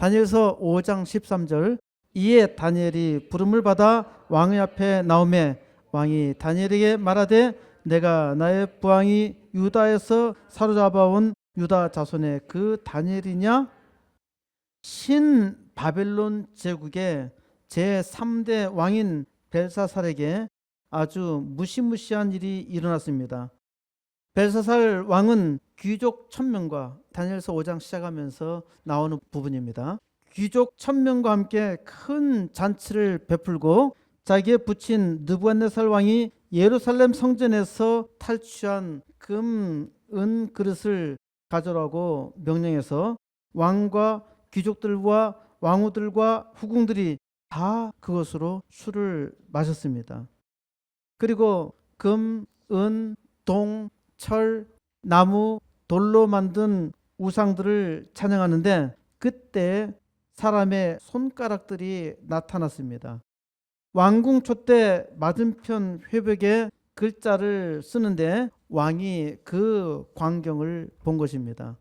다니엘서 5장 13절 이에 다니엘이 부름을 받아 왕의 앞에 나오매 왕이 다니엘에게 말하되 내가 나의 부왕이 유다에서 사로잡아온 유다 자손의 그 다니엘이냐? 신 바벨론 제국의 제3대 왕인 벨사살에게 아주 무시무시한 일이 일어났습니다. 벨사살 왕은 귀족 1000명과 다니엘서 5장 시작하면서 나오는 부분입니다. 귀족 1000명과 함께 큰 잔치를 베풀고 자기의 부친 느부갓네살 왕이 예루살렘 성전에서 탈취한 금, 은 그릇을 가져라고 명령해서 왕과 귀족들과 왕후들과 후궁들이 다 그것으로 술을 마셨습니다. 그리고 금, 은, 동, 철, 나무, 돌로 만든 우상들을 찬양하는데 그때 사람의 손가락들이 나타났습니다. 왕궁 촛대 맞은편 회벽에 글자를 쓰는데 왕이 그 광경을 본 것입니다.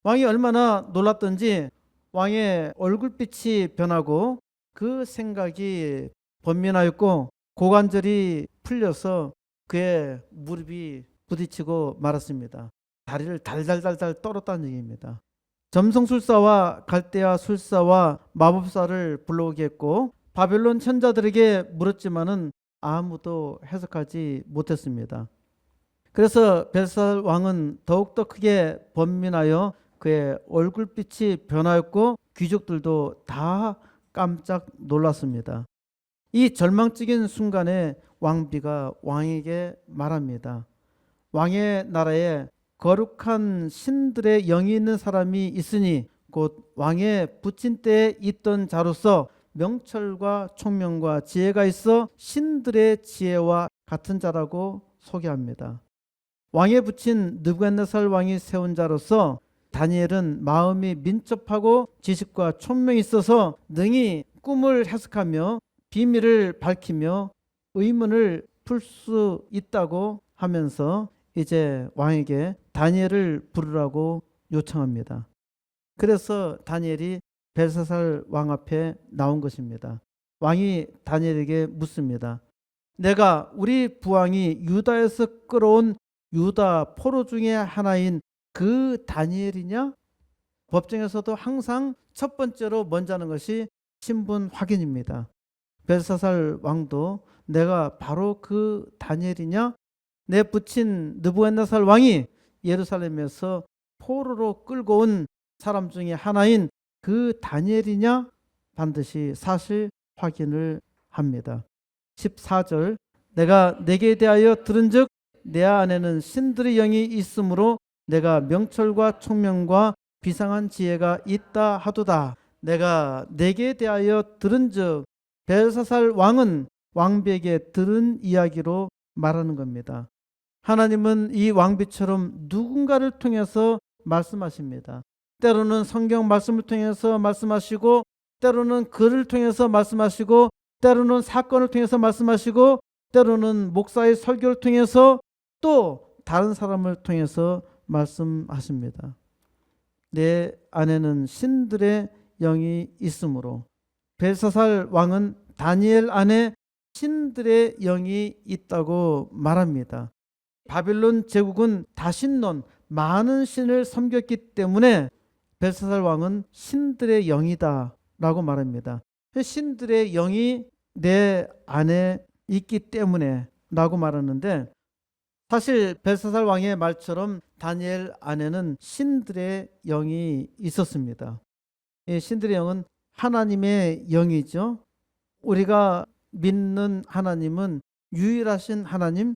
왕이 얼마나 놀랐던지 왕의 얼굴빛이 변하고 그 생각이 번민하였고 고관절이 풀려서 그의 무릎이 부딪히고 말았습니다. 다리를 달달달달 떨었다는 얘기입니다. 점성술사와 갈대아 술사와 마법사를 불러오게 했고 바벨론 천자들에게 물었지만은 아무도 해석하지 못했습니다. 그래서 벨사살 왕은 더욱더 크게 번민하여 그의 얼굴빛이 변하였고 귀족들도 다 깜짝 놀랐습니다. 이 절망적인 순간에 왕비가 왕에게 말합니다. 왕의 나라에 거룩한 신들의 영이 있는 사람이 있으니 곧 왕의 부친 때에 있던 자로서 명철과 총명과 지혜가 있어 신들의 지혜와 같은 자라고 소개합니다. 왕의 부친 느부갓네살 왕이 세운 자로서 다니엘은 마음이 민첩하고 지식과 총명이 있어서 능히 꿈을 해석하며 비밀을 밝히며 의문을 풀 수 있다고 하면서 이제 왕에게 다니엘을 부르라고 요청합니다. 그래서 다니엘이 벨사살 왕 앞에 나온 것입니다. 왕이 다니엘에게 묻습니다. 내가 우리 부왕이 유다에서 끌어온 유다 포로 중에 하나인 그 다니엘이냐? 법정에서도 항상 첫 번째로 먼저 하는 것이 신분 확인입니다. 벨사살 왕도 내가 바로 그 다니엘이냐? 내 부친 느부갓네살 왕이 예루살렘에서 포로로 끌고 온 사람 중에 하나인 그 다니엘이냐? 반드시 사실 확인을 합니다. 14절 내가 내게 대하여 들은즉 내 안에는 신들의 영이 있으므로 내가 명철과 총명과 비상한 지혜가 있다 하도다. 내가 내게 대하여 들은즉 벨사살 왕은 왕비에게 들은 이야기로 말하는 겁니다. 하나님은 이 왕비처럼 누군가를 통해서 말씀하십니다. 때로는 성경 말씀을 통해서 말씀하시고 때로는 글을 통해서 말씀하시고 때로는 사건을 통해서 말씀하시고 때로는 목사의 설교를 통해서 또 다른 사람을 통해서 말씀하십니다. 내 안에는 신들의 영이 있으므로 벨사살 왕은 다니엘 안에 신들의 영이 있다고 말합니다. 바빌론 제국은 다신론 많은 신을 섬겼기 때문에 벨사살 왕은 신들의 영이다 라고 말합니다. 신들의 영이 내 안에 있기 때문에 라고 말하는데 사실 벨사살 왕의 말처럼 다니엘 안에는 신들의 영이 있었습니다. 이 신들의 영은 하나님의 영이죠. 우리가 믿는 하나님은 유일하신 하나님,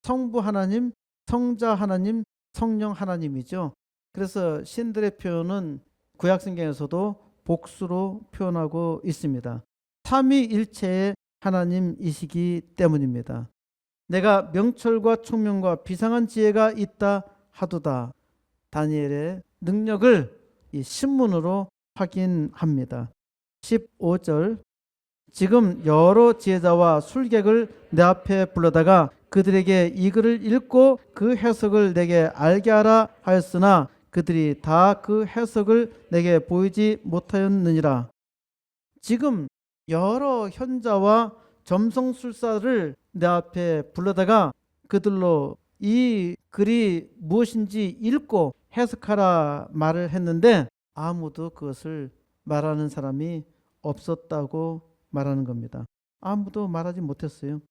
성부 하나님, 성자 하나님, 성령 하나님이죠. 그래서 신들의 표현은 구약성경에서도 복수로 표현하고 있습니다. 삼위일체의 하나님이시기 때문입니다. 내가 명철과 총명과 비상한 지혜가 있다 하도다. 다니엘의 능력을 이 신문으로 확인합니다. 15절 지금 여러 지혜자와 술객을 내 앞에 불러다가 그들에게 이 글을 읽고 그 해석을 내게 알게 하라 하였으나 그들이 다 그 해석을 내게 보이지 못하였느니라. 지금 여러 현자와 점성술사를 내 앞에 불러다가 그들로 이 글이 무엇인지 읽고 해석하라 말을 했는데 아무도 그것을 말하는 사람이 없었다고 말하는 겁니다. 아무도 말하지 못했어요.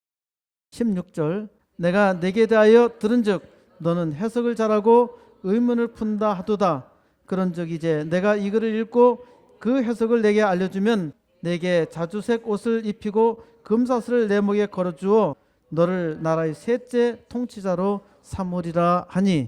16절 내가 네게 대하여 들은즉 너는 해석을 잘하고 의문을 푼다 하도다. 그런즉 이제 내가 이 글을 읽고 그 해석을 내게 알려주면 내게 자주색 옷을 입히고 금사슬을 내 목에 걸어주어 너를 나라의 셋째 통치자로 삼으리라 하니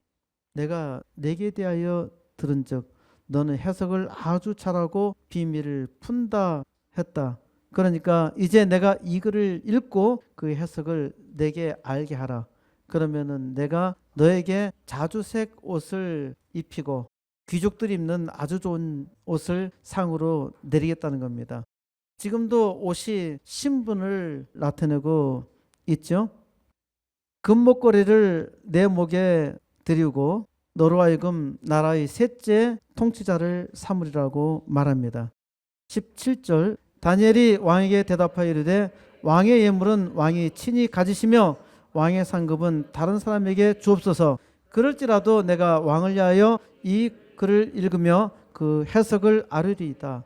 내가 네게 대하여 들은즉 너는 해석을 아주 잘하고 비밀을 푼다 했다. 그러니까 이제 내가 이 글을 읽고 그 해석을 내게 알게 하라. 그러면은 내가 너에게 자주색 옷을 입히고 귀족들이 입는 아주 좋은 옷을 상으로 내리겠다는 겁니다. 지금도 옷이 신분을 나타내고 있죠. 금목걸이를 내 목에 드리고 너로 하여금 나라의 셋째 통치자를 삼으리라고 말합니다. 17절 다니엘이 왕에게 대답하여 이르되 왕의 예물은 왕이 친히 가지시며 왕의 상급은 다른 사람에게 주옵소서. 그럴지라도 내가 왕을 위하여 이 글을 읽으며 그 해석을 아뢰리이다.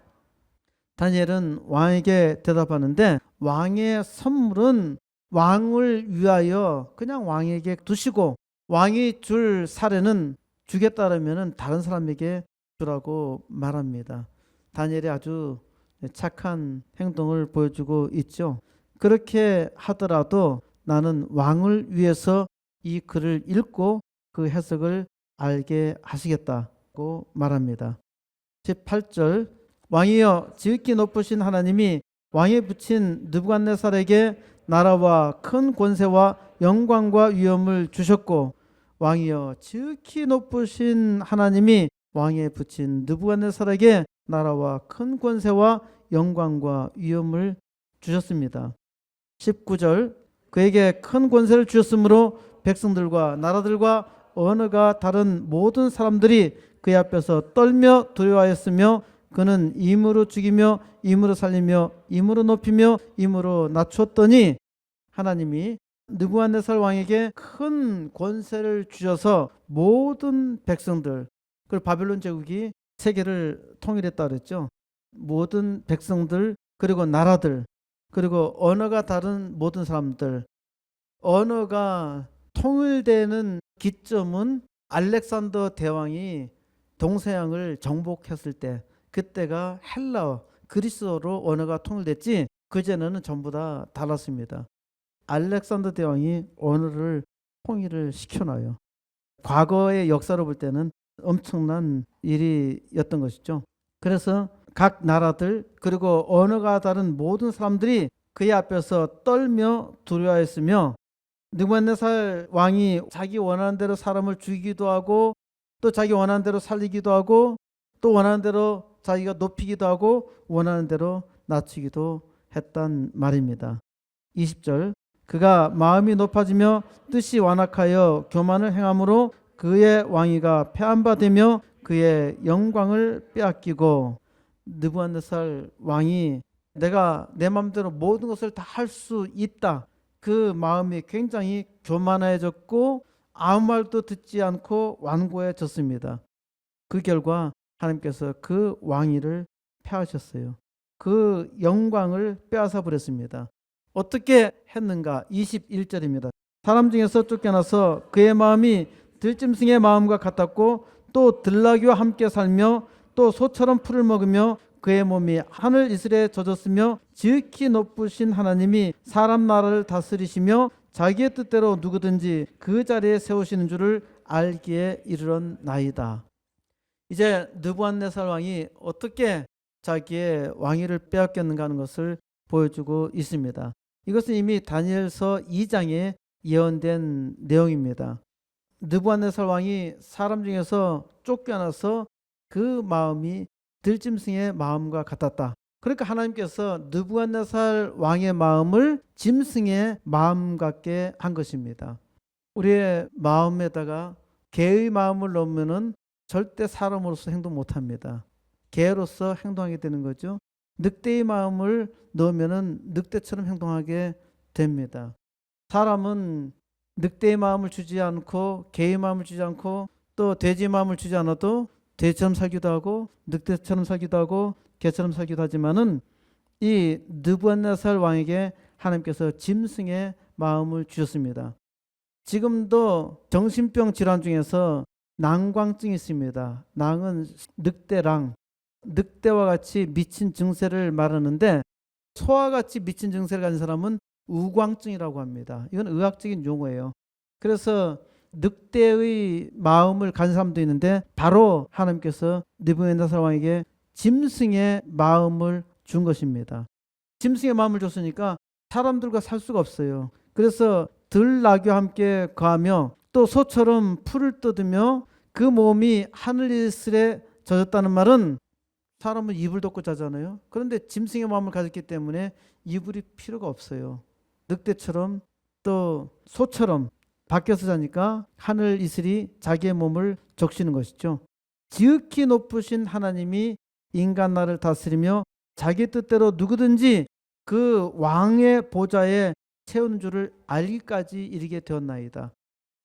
다니엘은 왕에게 대답하는데 왕의 선물은 왕을 위하여 그냥 왕에게 두시고 왕이 줄 사례는 주겠다라면 다른 사람에게 주라고 말합니다. 다니엘이 아주 착한 행동을 보여주고 있죠. 그렇게 하더라도 나는 왕을 위해서 이 글을 읽고 그 해석을 알게 하시겠다고 말합니다. 18절 왕이여 지극히 높으신 하나님이 왕에 붙인 느부갓네살에게 나라와 큰 권세와 영광과 위엄을 주셨고 왕이여 지극히 높으신 하나님이 왕에 붙인 느부갓네살에게 나라와 큰 권세와 영광과 위엄을 주셨습니다. 19절 그에게 큰 권세를 주셨으므로 백성들과 나라들과 언어가 다른 모든 사람들이 그의 앞에서 떨며 두려워하였으며 그는 임으로 죽이며 임으로 살리며 임으로 높이며 임으로 낮추었더니 하나님이 느부갓네살 왕에게 큰 권세를 주셔서 모든 백성들 그리고 바벨론 제국이 세계를 통일했다 그랬죠. 모든 백성들 그리고 나라들 그리고 언어가 다른 모든 사람들 언어가 통일되는 기점은 알렉산더 대왕이 동서양을 정복했을 때 그때가 헬라어 그리스어로 언어가 통일됐지 그전에는 전부 다 달랐습니다. 알렉산더 대왕이 언어를 통일을 시켜놔요. 과거의 역사로 볼 때는 엄청난 일이었던 것이죠. 그래서 각 나라들 그리고 언어가 다른 모든 사람들이 그의 앞에서 떨며 두려워했으며 느부갓네살 왕이 자기 원하는 대로 사람을 죽이기도 하고 또 자기 원하는 대로 살리기도 하고 또 원하는 대로 자기가 높이기도 하고 원하는 대로 낮추기도 했단 말입니다. 20절 그가 마음이 높아지며 뜻이 완악하여 교만을 행함으로 그의 왕위가 폐한바되며 그의 영광을 빼앗기고 느부갓네살 왕이 내가 내 마음대로 모든 것을 다 할 수 있다. 그 마음이 굉장히 교만해졌고 아무 말도 듣지 않고 완고해졌습니다. 그 결과 하나님께서 그 왕위를 폐하셨어요. 그 영광을 빼앗아 버렸습니다. 어떻게 했는가? 21절입니다. 사람 중에서 쫓겨나서 그의 마음이 들짐승의 마음과 같았고 또 들나귀와 함께 살며 또 소처럼 풀을 먹으며 그의 몸이 하늘 이슬에 젖었으며 지극히 높으신 하나님이 사람 나라를 다스리시며 자기의 뜻대로 누구든지 그 자리에 세우시는 줄을 알기에 이르렀나이다. 이제 느부갓네살 왕이 어떻게 자기의 왕위를 빼앗겼는가 하는 것을 보여주고 있습니다. 이것은 이미 다니엘서 2장에 예언된 내용입니다. 느부갓네살 왕이 사람 중에서 쫓겨나서 그 마음이 들짐승의 마음과 같았다. 그러니까 하나님께서 느부갓네살 왕의 마음을 짐승의 마음 같게 한 것입니다. 우리의 마음에다가 개의 마음을 넣으면은 절대 사람으로서 행동 못합니다. 개로서 행동하게 되는 거죠. 늑대의 마음을 넣으면은 늑대처럼 행동하게 됩니다. 사람은 늑대의 마음을 주지 않고 개의 마음을 주지 않고 또 돼지의 마음을 주지 않아도 돼지처럼 살기도 하고 늑대처럼 살기도 하고 개처럼 살기도 하지만은 이 느부갓네살 왕에게 하나님께서 짐승의 마음을 주셨습니다. 지금도 정신병 질환 중에서 낭광증이 있습니다. 낭은 늑대랑, 늑대와 같이 미친 증세를 말하는데 소와 같이 미친 증세를 가진 사람은 우광증이라고 합니다. 이건 의학적인 용어예요. 그래서 늑대의 마음을 가진 사람도 있는데 바로 하나님께서 느부갓네살 왕에게 짐승의 마음을 준 것입니다. 짐승의 마음을 줬으니까 사람들과 살 수가 없어요. 그래서 들나귀와 함께 거하며 또 소처럼 풀을 뜯으며 그 몸이 하늘이슬에 젖었다는 말은 사람은 이불 덮고 자잖아요. 그런데 짐승의 마음을 가졌기 때문에 이불이 필요가 없어요. 늑대처럼 또 소처럼 밖에서 자니까 하늘 이슬이 자기의 몸을 적시는 것이죠. 지극히 높으신 하나님이 인간 나를 다스리며 자기 뜻대로 누구든지 그 왕의 보좌에 세우는 줄을 알기까지 이르게 되었나이다.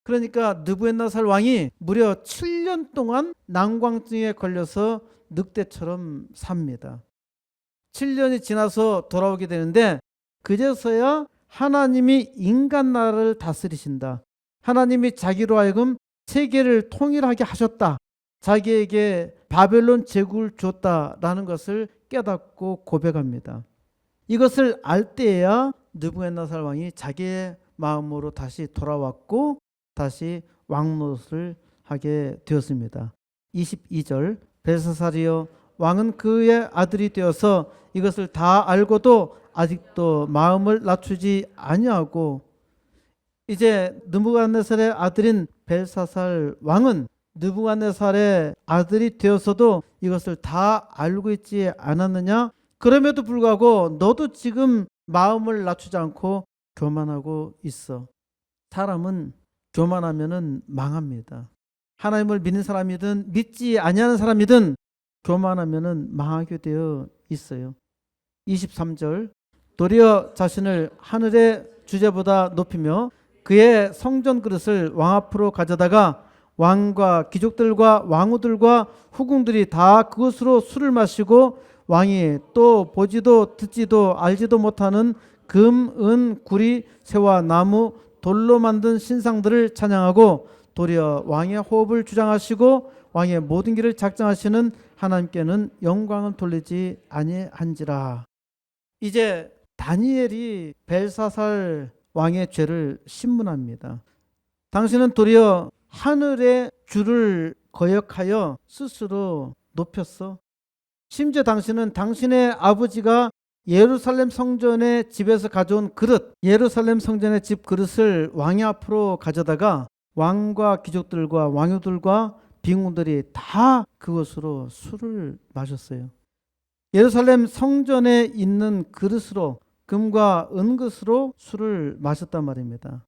그러니까 느부갓네살 왕이 무려 7년 동안 난광증에 걸려서 늑대처럼 삽니다. 7년이 지나서 돌아오게 되는데 그제서야 하나님이 인간 나라를 다스리신다. 하나님이 자기로 하여금 세계를 통일하게 하셨다. 자기에게 바벨론 제국을 줬다라는 것을 깨닫고 고백합니다. 이것을 알 때에야 느부갓네살 왕이 자기의 마음으로 다시 돌아왔고 다시 왕노릇을 하게 되었습니다. 22절 벨사살이여 왕은 그의 아들이 되어서 이것을 다 알고도 아직도 마음을 낮추지 아니하고 이제 느부갓네살의 아들인 벨사살 왕은 느부갓네살의 아들이 되어서도 이것을 다 알고 있지 않았느냐? 그럼에도 불구하고 너도 지금 마음을 낮추지 않고 교만하고 있어. 사람은 교만하면은 망합니다. 하나님을 믿는 사람이든 믿지 아니하는 사람이든 교만하면은 망하게 되어 있어요. 23절 도리어 자신을 하늘의 주제보다 높이며 그의 성전 그릇을 왕 앞으로 가져다가 왕과 귀족들과 왕후들과 후궁들이 다 그것으로 술을 마시고 왕이 또 보지도 듣지도 알지도 못하는 금, 은, 구리, 새와 나무, 돌로 만든 신상들을 찬양하고 도리어 왕의 호흡을 주장하시고 왕의 모든 길을 작정하시는 하나님께는 영광을 돌리지 아니한지라. 이제 다니엘이 벨사살 왕의 죄를 신문합니다. 당신은 도리어 하늘의 주를 거역하여 스스로 높였어. 심지어 당신은 당신의 아버지가 예루살렘 성전의 집에서 가져온 그릇, 예루살렘 성전의 집 그릇을 왕의 앞으로 가져다가 왕과 귀족들과 왕유들과 빙우들이 다 그것으로 술을 마셨어요. 예루살렘 성전에 있는 그릇으로 금과 은것으로 술을 마셨단 말입니다.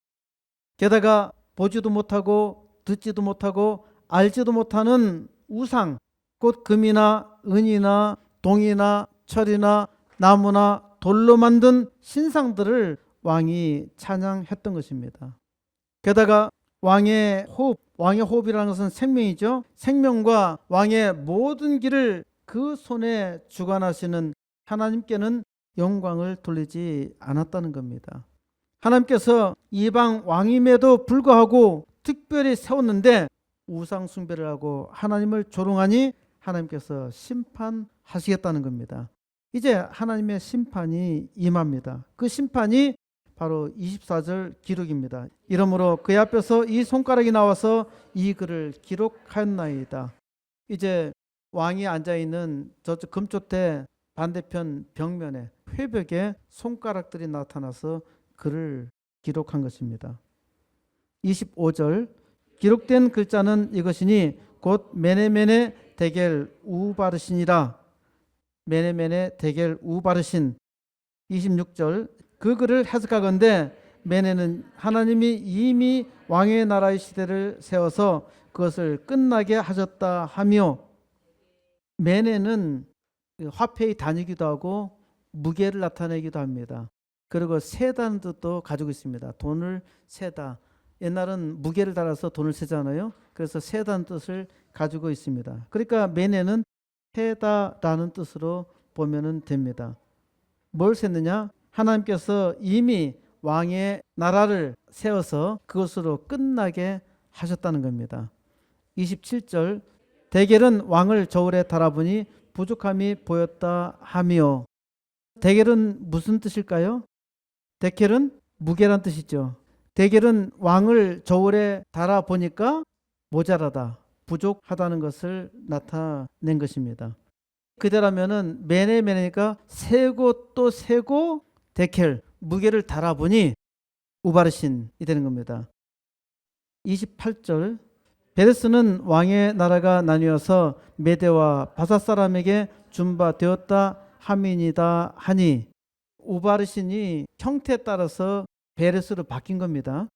게다가 보지도 못하고 듣지도 못하고 알지도 못하는 우상, 곧 금이나 은이나 동이나 철이나 나무나 돌로 만든 신상들을 왕이 찬양했던 것입니다. 게다가 왕의 호흡이라는 것은 생명이죠. 생명과 왕의 모든 길을 그 손에 주관하시는 하나님께는 영광을 돌리지 않았다는 겁니다. 하나님께서 이방 왕임에도 불구하고 특별히 세웠는데 우상 숭배를 하고 하나님을 조롱하니 하나님께서 심판하시겠다는 겁니다. 이제 하나님의 심판이 임합니다. 그 심판이 바로 24절 기록입니다. 이러므로 그의 앞에서 이 손가락이 나와서 이 글을 기록하였나이다. 이제 왕이 앉아있는 저쪽 금쪽대 반대편 벽면에 회벽에 손가락들이 나타나서 글을 기록한 것입니다. 25절 기록된 글자는 이것이니 곧 메네메네 데겔 우바르신이라. 메네메네 데겔 우바르신. 26절 그 글을 해석하건대 메네는 하나님이 이미 왕의 나라의 시대를 세워서 그것을 끝나게 하셨다 하며, 메네는 화폐의 단위이기도 하고 무게를 나타내기도 합니다. 그리고 세다는 뜻도 가지고 있습니다. 돈을 세다. 옛날은 무게를 달아서 돈을 세잖아요. 그래서 세다는 뜻을 가지고 있습니다. 그러니까 메네는 세다라는 뜻으로 보면 됩니다. 뭘 셌느냐? 하나님께서 이미 왕의 나라를 세워서 그것으로 끝나게 하셨다는 겁니다. 27절, 대겔은 왕을 저울에 달아보니 부족함이 보였다 하며. 대겔은 무슨 뜻일까요? 대겔은 무게란 뜻이죠. 대겔은 왕을 저울에 달아보니까 모자라다, 부족하다는 것을 나타낸 것입니다. 그대라면은 메네니까 세고 또 세고, 데켈 무게를 달아보니 우바르신이 되는 겁니다. 28절, 베레스는 왕의 나라가 나뉘어서 메대와 바사 사람에게 준바되었다 함이니다 하니, 우바르신이 형태에 따라서 베레스로 바뀐 겁니다.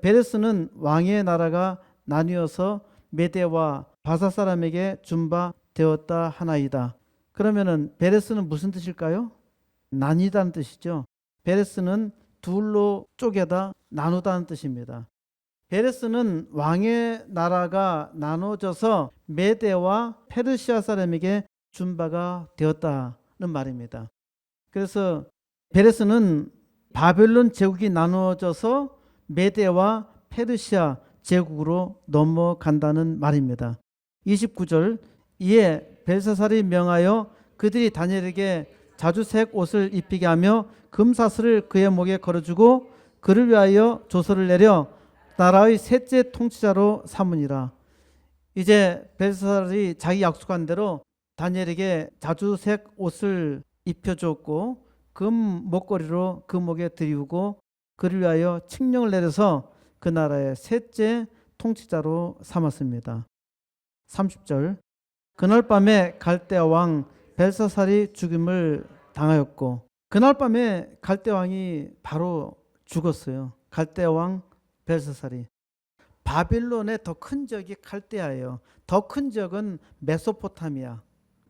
베레스는 왕의 나라가 나뉘어서 메대와 바사 사람에게 준바되었다 하나이다. 그러면은 베레스는 무슨 뜻일까요? 나뉘다는 뜻이죠. 베레스는 둘로 쪼개다, 나누다는 뜻입니다. 베레스는 왕의 나라가 나눠져서 메대와 페르시아 사람에게 준바가 되었다는 말입니다. 그래서 베레스는 바벨론 제국이 나눠져서 메대와 페르시아 제국으로 넘어간다는 말입니다. 29절, 이에 벨사살이 명하여 그들이 다니엘에게 자주색 옷을 입히게 하며 금사슬을 그의 목에 걸어주고 그를 위하여 조서를 내려 나라의 셋째 통치자로 삼으니라. 이제 벨사살이 자기 약속한 대로 다니엘에게 자주색 옷을 입혀줬고 금 목걸이로 그 목에 들이우고 그를 위하여 칙령을 내려서 그 나라의 셋째 통치자로 삼았습니다. 30절, 그날 밤에 갈대아 왕 벨사살이 죽임을 당하였고, 그날 밤에 갈대아 왕이 바로 죽었어요. 갈대아 왕 벨사살이. 바빌론의 더 큰 적이 갈대아예요. 더 큰 적은 메소포타미아.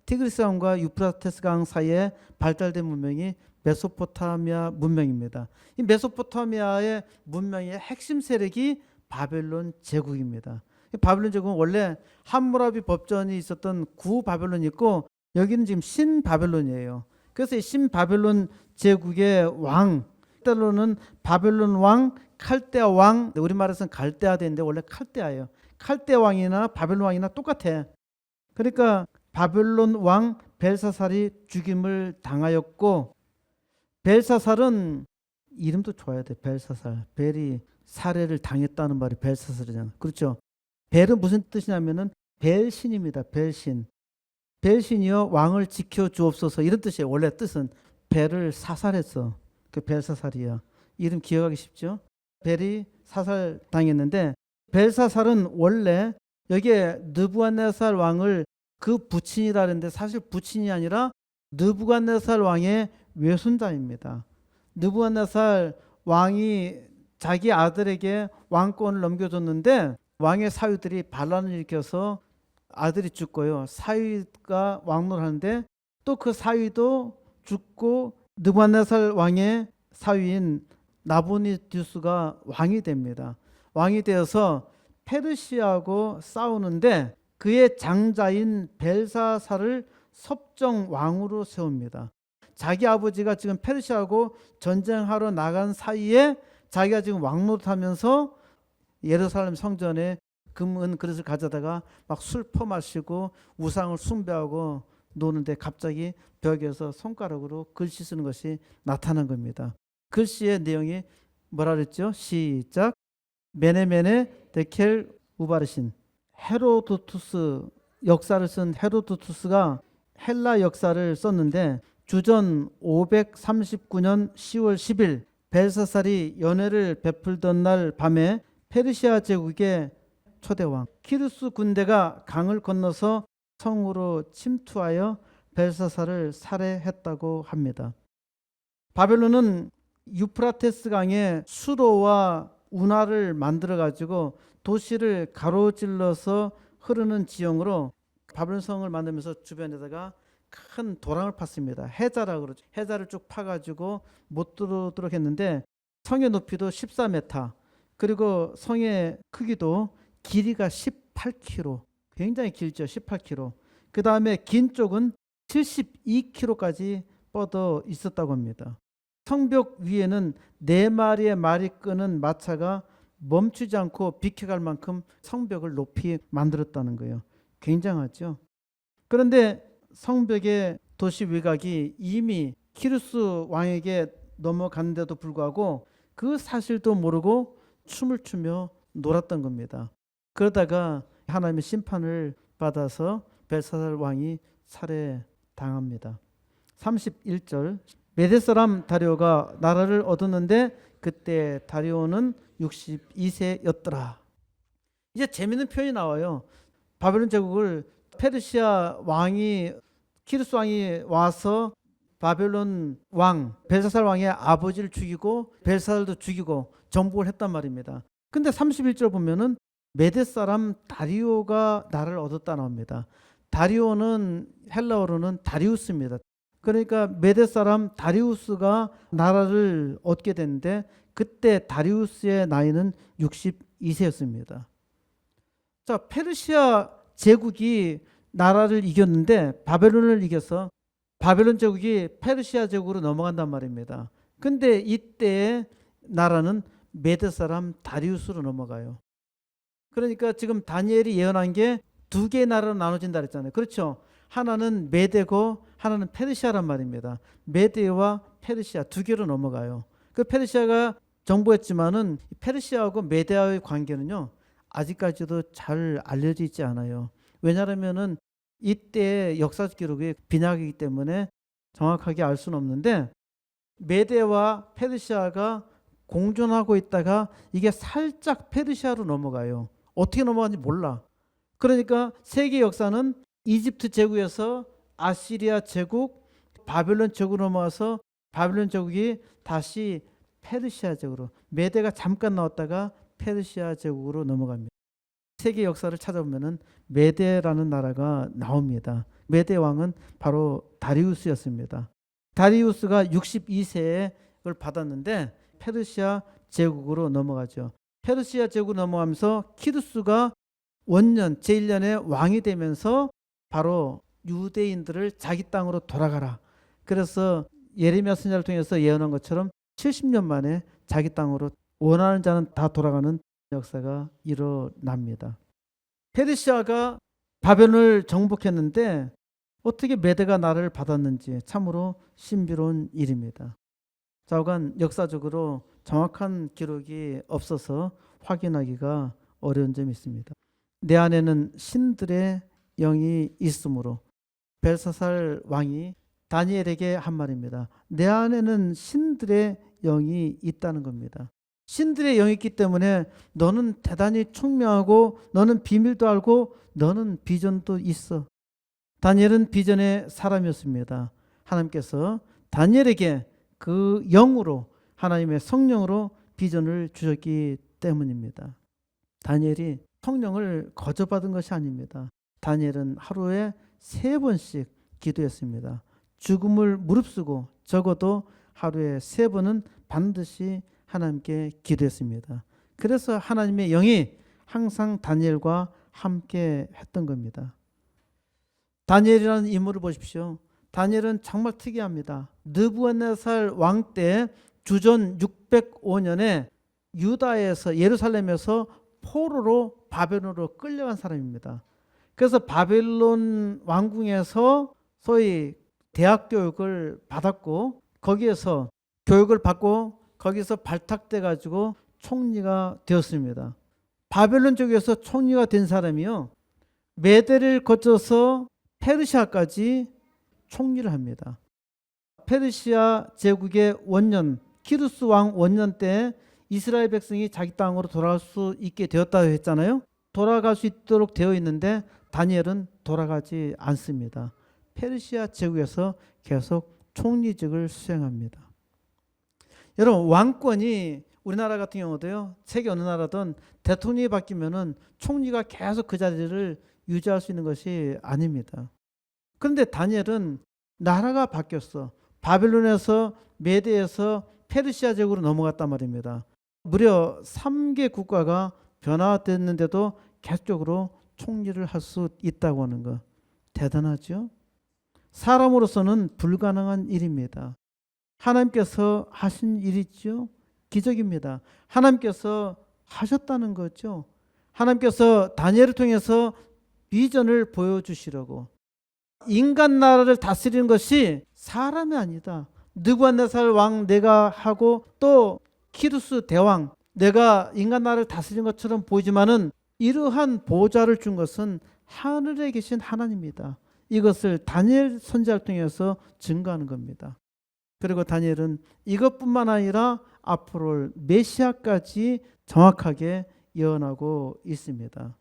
티그리스 강과 유프라테스 강 사이에 발달된 문명이 메소포타미아 문명입니다. 이 메소포타미아의 문명의 핵심 세력이 바벨론 제국입니다. 바벨론 제국은 원래 함무라비 법전이 있었던 구바벨론이 있고, 여기는 지금 신바벨론이에요. 그래서 이 신바벨론 제국의 왕, 때로는 바벨론 왕, 칼데아 왕, 우리말에서는 갈대아 되는데 원래 칼데아예요. 칼데아 왕이나 바벨론 왕이나 똑같아. 그러니까 바벨론 왕 벨사살이 죽임을 당하였고, 벨사살은 이름도 좋아야 돼. 벨사살. 벨이 살해를 당했다는 말이 벨사살이잖아. 그렇죠? 벨은 무슨 뜻이냐면은 벨신입니다. 벨신. 벨신이여 왕을 지켜 주옵소서, 이런 뜻이에요. 원래 뜻은 벨을 사살했어. 그 벨사살이야. 이름 기억하기 쉽죠? 벨이 사살 당했는데, 벨사살은 원래 여기에 느부갓네살 왕을 그 부친이라는데 사실 부친이 아니라 느부갓네살 왕의 외손자입니다. 느부갓네살 왕이 자기 아들에게 왕권을 넘겨줬는데 왕의 사위들이 반란을 일으켜서 아들이 죽고요. 사위가 왕노를 하는데 또 그 사위도 죽고 느부갓네살 왕의 사위인 나보니두스가 왕이 됩니다. 왕이 되어서 페르시아하고 싸우는데 그의 장자인 벨사살을 섭정 왕으로 세웁니다. 자기 아버지가 지금 페르시아하고 전쟁하러 나간 사이에 자기가 지금 왕노릇하면서 예루살렘 성전에 금은 그릇을 가져다가 막 술 퍼마시고 우상을 숭배하고 노는데 갑자기 벽에서 손가락으로 글씨 쓰는 것이 나타난 겁니다. 글씨의 내용이 뭐라 그랬죠? 시작. 메네메네 데켈 우바르신. 헤로도투스, 역사를 쓴 헤로도투스가 헬라 역사를 썼는데 주전 539년 10월 10일 벨사살이 연회를 베풀던 날 밤에 페르시아 제국의 초대왕 키루스 군대가 강을 건너서 성으로 침투하여 벨사살을 살해했다고 합니다. 바벨론은 유프라테스 강에 수로와 운하를 만들어 가지고 도시를 가로질러서 흐르는 지형으로 바벨론 성을 만들면서 주변에다가 큰 도랑을 팠습니다. 해자라고 그러죠. 해자를 쭉 파가지고 못 들어오도록 했는데 성의 높이도 14m, 그리고 성의 크기도 길이가 18km, 굉장히 길죠. 18km. 그 다음에 긴 쪽은 72km까지 뻗어 있었다고 합니다. 성벽 위에는 4마리의 말이 끄는 마차가 멈추지 않고 비켜갈 만큼 성벽을 높이 만들었다는 거예요. 굉장하죠. 그런데 성벽의 도시 외곽이 이미 키루스 왕에게 넘어갔는데도 불구하고 그 사실도 모르고 춤을 추며 놀았던 겁니다. 그러다가 하나님의 심판을 받아서 벨사살 왕이 살해당합니다. 31절, 메대 사람 다리오가 나라를 얻었는데 그때 다리오는 62세였더라. 이제 재밌는 표현이 나와요. 바벨론 제국을 페르시아 왕이, 키루스 왕이 와서 바벨론 왕 벨사살 왕의 아버지를 죽이고 벨사살도 죽이고 정복을 했단 말입니다. 근데 31절 보면은 메대 사람 다리오가 나라를 얻었다 나옵니다. 다리오는 헬라어로는 다리우스입니다. 그러니까 메대 사람 다리우스가 나라를 얻게 됐는데 그때 다리우스의 나이는 62세였습니다. 자, 페르시아 제국이 나라를 이겼는데 바벨론을 이겨서 바벨론 제국이 페르시아 제국으로 넘어간단 말입니다. 근데 이때 나라는 메대 사람 다리우스로 넘어가요. 그러니까 지금 다니엘이 예언한 게 2개의 나라로 나눠진다 그랬잖아요. 그렇죠? 하나는 메대고 하나는 페르시아란 말입니다. 메대와 페르시아 2개로 넘어가요. 그 페르시아가 정복했지만은 페르시아하고 메대와의 관계는요, 아직까지도 잘 알려져 있지 않아요. 왜냐하면은 이때 역사적 기록이 빈약이기 때문에 정확하게 알 수는 없는데, 메대와 페르시아가 공존하고 있다가 이게 살짝 페르시아로 넘어가요. 어떻게 넘어가는지 몰라. 그러니까 세계 역사는 이집트 제국에서 아시리아 제국, 바벨론 제국으로 넘어와서 바벨론 제국이 다시 페르시아 제국으로, 메대가 잠깐 나왔다가 페르시아 제국으로 넘어갑니다. 세계 역사를 찾아보면은 메대라는 나라가 나옵니다. 메대 왕은 바로 다리우스였습니다. 다리우스가 62세에 그걸 받았는데 페르시아 제국으로 넘어가죠. 페르시아 제국으로 넘어가면서 키루스가 원년 제1년에 왕이 되면서 바로 유대인들을 자기 땅으로 돌아가라. 그래서 예레미야 선지자를 통해서 예언한 것처럼 70년 만에 자기 땅으로 원하는 자는 다 돌아가는 역사가 일어납니다. 페르시아가 바벨론을 정복했는데 어떻게 메대가 나라를 받았는지 참으로 신비로운 일입니다. 좌우간 역사적으로 정확한 기록이 없어서 확인하기가 어려운 점이 있습니다. 내 안에는 신들의 영이 있으므로, 벨사살 왕이 다니엘에게 한 말입니다. 내 안에는 신들의 영이 있다는 겁니다. 신들의 영이 있기 때문에 너는 대단히 총명하고 너는 비밀도 알고 너는 비전도 있어. 다니엘은 비전의 사람이었습니다. 하나님께서 다니엘에게 그 영으로, 하나님의 성령으로 비전을 주셨기 때문입니다. 다니엘이 성령을 거저받은 것이 아닙니다. 다니엘은 하루에 3번씩 기도했습니다. 죽음을 무릅쓰고 적어도 하루에 3번은 반드시 하나님께 기도했습니다. 그래서 하나님의 영이 항상 다니엘과 함께 했던 겁니다. 다니엘이라는 인물을 보십시오. 다니엘은 정말 특이합니다. 느부갓네살 왕 때 주전 605년에 유다에서, 예루살렘에서 포로로 바벨론으로 끌려간 사람입니다. 그래서 바벨론 왕궁에서 소위 대학 교육을 받았고, 거기에서 교육을 받고 거기서 발탁돼 가지고 총리가 되었습니다. 바벨론 쪽에서 총리가 된 사람이요, 메대를 거쳐서 페르시아까지 총리를 합니다. 페르시아 제국의 원년, 키루스 왕 원년 때 이스라엘 백성이 자기 땅으로 돌아갈 수 있게 되었다고 했잖아요. 돌아갈 수 있도록 되어 있는데 다니엘은 돌아가지 않습니다. 페르시아 제국에서 계속 총리직을 수행합니다. 여러분, 왕권이 우리나라 같은 경우도요. 세계 어느 나라든 대통령이 바뀌면은 총리가 계속 그 자리를 유지할 수 있는 것이 아닙니다. 그런데 다니엘은 나라가 바뀌었어. 바벨론에서 메대에서 페르시아 제국으로 넘어갔단 말입니다. 무려 3개 국가가 변화됐는데도 계속적으로 총리를 할 수 있다고 하는 거 대단하죠. 사람으로서는 불가능한 일입니다. 하나님께서 하신 일이죠. 기적입니다. 하나님께서 하셨다는 거죠. 하나님께서 다니엘을 통해서 비전을 보여주시려고. 인간 나라를 다스리는 것이 사람이 아니다. 느부갓네살 왕 내가 하고 또 키루스 대왕 내가 인간 나라를 다스리는 것처럼 보이지만은 이러한 보좌를 준 것은 하늘에 계신 하나님입니다. 이것을 다니엘 선지자를 통해서 증거하는 겁니다. 그리고 다니엘은 이것뿐만 아니라 앞으로 올 메시아까지 정확하게 예언하고 있습니다.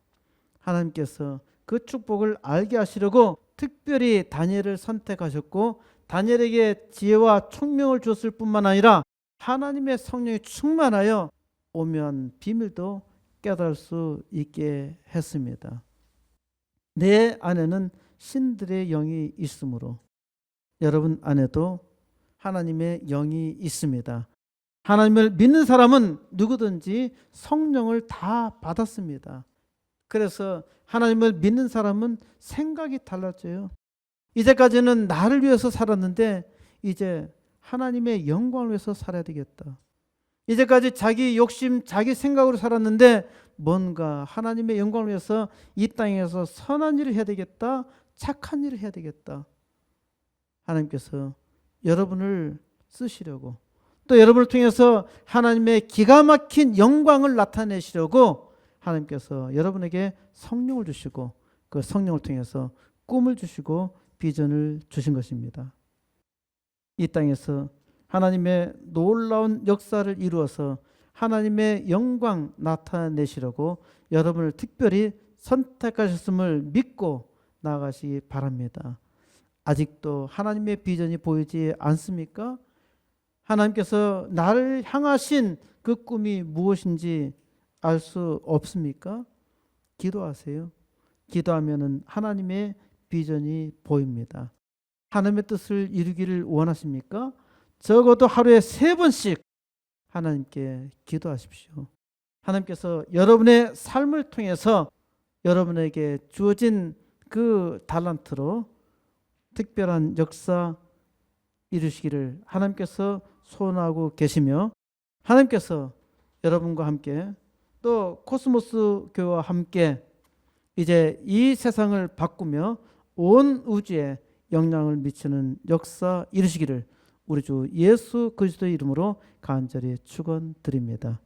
하나님께서 그 축복을 알게 하시려고 특별히 다니엘을 선택하셨고 다니엘에게 지혜와 총명을 주었을 뿐만 아니라 하나님의 성령이 충만하여 오묘한 비밀도 깨달을 수 있게 했습니다. 내 안에는 신들의 영이 있으므로 여러분 안에도 하나님의 영이 있습니다. 하나님을 믿는 사람은 누구든지 성령을 다 받았습니다. 그래서 하나님을 믿는 사람은 생각이 달라져요. 이제까지는 나를 위해서 살았는데 이제 하나님의 영광을 위해서 살아야 되겠다. 이제까지 자기 욕심, 자기 생각으로 살았는데 뭔가 하나님의 영광을 위해서 이 땅에서 선한 일을 해야 되겠다. 착한 일을 해야 되겠다. 하나님께서 여러분을 쓰시려고 또 여러분을 통해서 하나님의 기가 막힌 영광을 나타내시려고 하나님께서 여러분에게 성령을 주시고 그 성령을 통해서 꿈을 주시고 비전을 주신 것입니다. 이 땅에서 하나님의 놀라운 역사를 이루어서 하나님의 영광 나타내시려고 여러분을 특별히 선택하셨음을 믿고 나아가시기 바랍니다. 아직도 하나님의 비전이 보이지 않습니까? 하나님께서 나를 향하신 그 꿈이 무엇인지 알 수 없습니까? 기도하세요. 기도하면은 하나님의 비전이 보입니다. 하나님의 뜻을 이루기를 원하십니까? 적어도 하루에 3번씩 하나님께 기도하십시오. 하나님께서 여러분의 삶을 통해서 여러분에게 주어진 그 달란트로 특별한 역사 이루시기를 하나님께서 소원하고 계시며 하나님께서 여러분과 함께 또 코스모스 교회와 함께 이제 이 세상을 바꾸며 온 우주에 영향을 미치는 역사 이루시기를 우리 주 예수 그리스도의 이름으로 간절히 축원드립니다.